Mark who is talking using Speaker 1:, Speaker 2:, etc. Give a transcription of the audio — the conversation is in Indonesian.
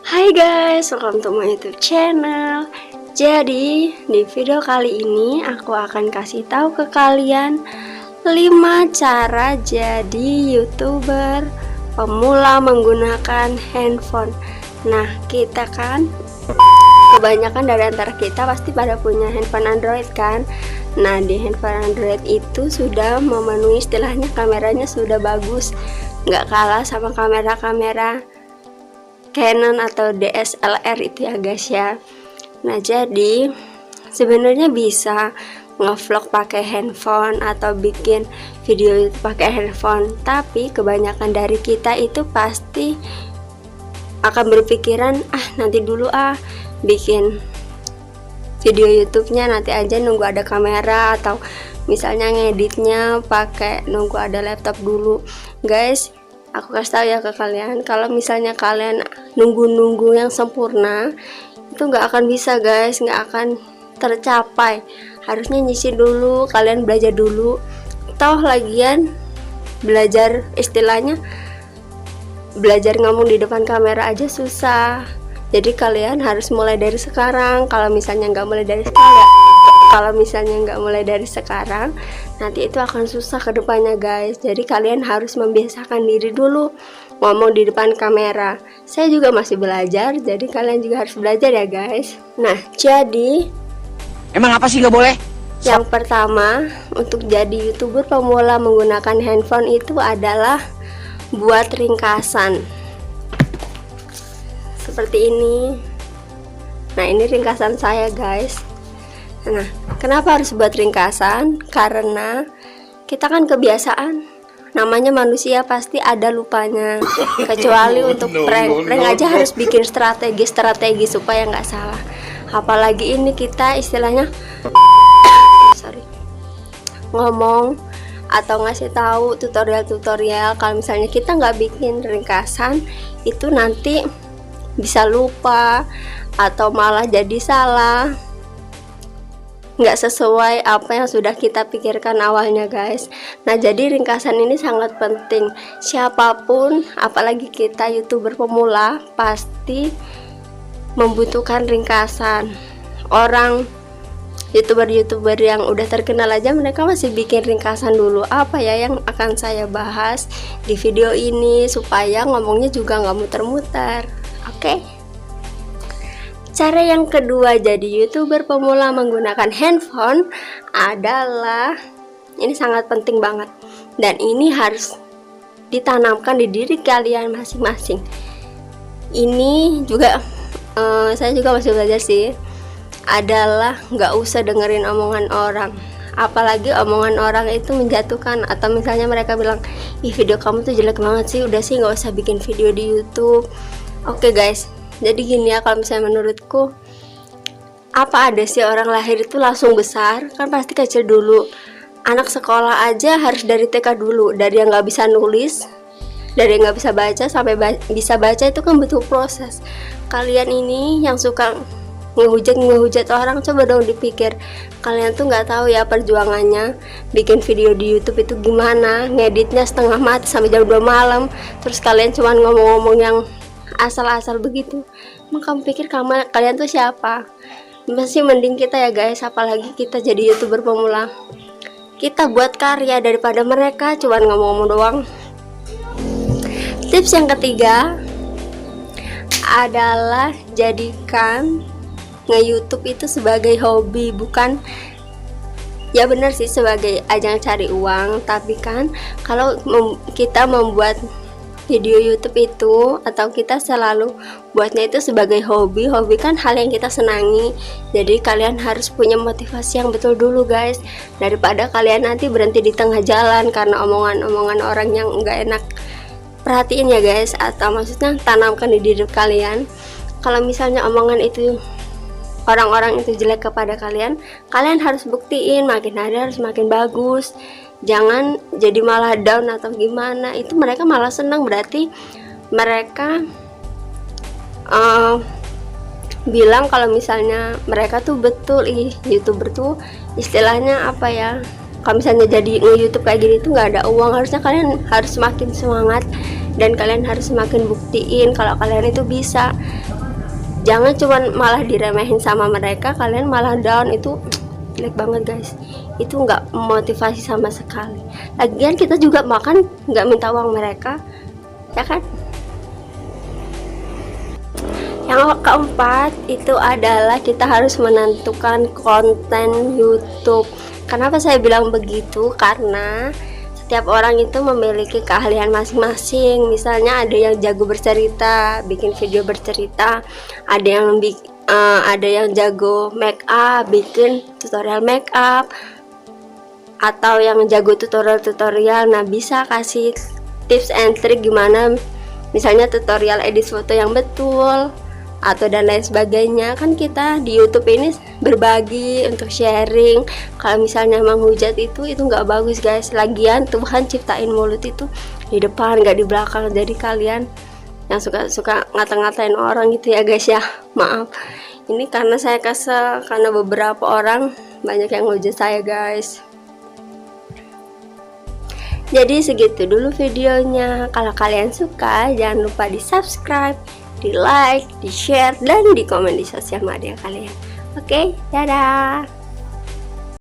Speaker 1: Hai guys, welcome to my YouTube channel. Jadi, di video kali ini aku akan kasih tahu ke kalian 5 cara jadi YouTuber pemula menggunakan handphone. Nah, kita kan kebanyakan dari antara kita pasti pada punya handphone Android kan. Nah, di handphone Android itu sudah memenuhi, istilahnya kameranya sudah bagus, nggak kalah sama kamera-kamera Canon atau DSLR itu ya guys ya. Nah, jadi sebenarnya bisa ngevlog pakai handphone atau bikin video itu pakai handphone, tapi kebanyakan dari kita itu pasti akan berpikiran nanti dulu bikin video YouTube-nya nanti aja, nunggu ada kamera, atau misalnya ngeditnya pakai nunggu ada laptop dulu. Guys, aku kasih tahu ya ke kalian, kalau misalnya kalian nunggu-nunggu yang sempurna itu nggak akan bisa guys, nggak akan tercapai. Harusnya nyisir dulu, kalian belajar dulu. Toh lagian belajar, istilahnya belajar ngomong di depan kamera aja susah. Jadi kalian harus mulai dari sekarang. Kalau misalnya nggak mulai dari sekarang, nanti itu akan susah ke depannya guys. Jadi kalian harus membiasakan diri dulu ngomong di depan kamera. Saya juga masih belajar, jadi kalian juga harus belajar ya guys. Nah, jadi
Speaker 2: emang apa sih nggak boleh?
Speaker 1: Yang pertama, untuk jadi YouTuber pemula menggunakan handphone itu adalah buat ringkasan seperti ini. Nah, ini ringkasan saya guys. Nah, kenapa harus buat ringkasan? Karena kita kan kebiasaan, namanya manusia pasti ada lupanya. Kecuali untuk prank aja harus bikin strategi supaya nggak salah. Apalagi ini kita istilahnya ngomong atau ngasih tahu tutorial. Kalau misalnya kita nggak bikin ringkasan, itu nanti bisa lupa atau malah jadi salah, nggak sesuai apa yang sudah kita pikirkan awalnya guys. Nah, jadi ringkasan ini sangat penting. Siapapun, apalagi kita YouTuber pemula, pasti membutuhkan ringkasan. Orang YouTuber yang udah terkenal aja, mereka masih bikin ringkasan dulu, apa ya yang akan saya bahas di video ini, supaya ngomongnya juga nggak muter-muter. Oke. Cara yang kedua jadi YouTuber pemula menggunakan handphone adalah, ini sangat penting banget, dan ini harus ditanamkan di diri kalian masing-masing. Ini juga saya juga masih belajar sih, adalah nggak usah dengerin omongan orang. Apalagi omongan orang itu menjatuhkan, atau misalnya mereka bilang, ih video kamu tuh jelek banget sih, udah sih nggak usah bikin video di YouTube. Oke guys, jadi gini ya, kalau misalnya menurutku, apa ada sih orang lahir itu langsung besar? Kan pasti kecil dulu. Anak sekolah aja harus dari TK dulu, dari yang nggak bisa nulis, dari yang nggak bisa baca sampai bisa baca, itu kan butuh proses. Kalian ini yang suka ngehujat orang, coba dong dipikir, kalian tuh nggak tahu ya perjuangannya bikin video di YouTube itu gimana, ngeditnya setengah mati sampai jam 2 malam, terus kalian cuman ngomong-ngomong yang asal-asal begitu. Emang kamu pikir kalian tuh siapa? Masih mending kita ya guys, apalagi kita jadi YouTuber pemula, kita buat karya daripada mereka cuman ngomong-ngomong doang. Tips yang ketiga adalah jadikan nge-YouTube itu sebagai hobi, bukan, ya bener sih sebagai ajang cari uang, tapi kan kalau kita membuat video YouTube itu, atau kita selalu buatnya itu sebagai hobi kan hal yang kita senangi. Jadi kalian harus punya motivasi yang betul dulu guys, daripada kalian nanti berhenti di tengah jalan karena omongan-omongan orang yang nggak enak. Perhatiin ya guys, atau maksudnya tanamkan di diri kalian, kalau misalnya omongan itu, orang-orang itu jelek kepada kalian, kalian harus buktiin, makin hari harus makin bagus. Jangan jadi malah down atau gimana, itu mereka malah senang, berarti mereka bilang kalau misalnya mereka tuh betul, YouTuber tuh istilahnya apa ya, kalau misalnya jadi nge-YouTube kayak gini tuh nggak ada uang. Harusnya kalian harus semakin semangat dan kalian harus semakin buktiin kalau kalian itu bisa. Jangan cuman malah diremehin sama mereka, kalian malah down. Itu jelek banget guys, itu nggak memotivasi sama sekali. Lagian kita juga makan nggak minta uang mereka, ya kan? Yang keempat itu adalah kita harus menentukan konten YouTube. Kenapa saya bilang begitu? Karena setiap orang itu memiliki keahlian masing-masing. Misalnya ada yang jago bercerita, bikin video bercerita, ada yang jago make up, bikin tutorial make up, atau yang jago tutorial. Nah, bisa kasih tips and trick gimana, misalnya tutorial edit foto yang betul atau dan lain sebagainya. Kan kita di YouTube ini berbagi untuk sharing. Kalau misalnya menghujat itu nggak bagus guys. Lagian Tuhan ciptain mulut itu di depan, nggak di belakang. Jadi kalian yang suka ngata-ngatain orang gitu ya guys ya, maaf. Ini karena saya kesel karena beberapa orang banyak yang ngehujat saya guys. Jadi segitu dulu videonya. Kalau kalian suka, jangan lupa di subscribe, di like, di share, dan di komen di sosial media kalian. Oke, dadah.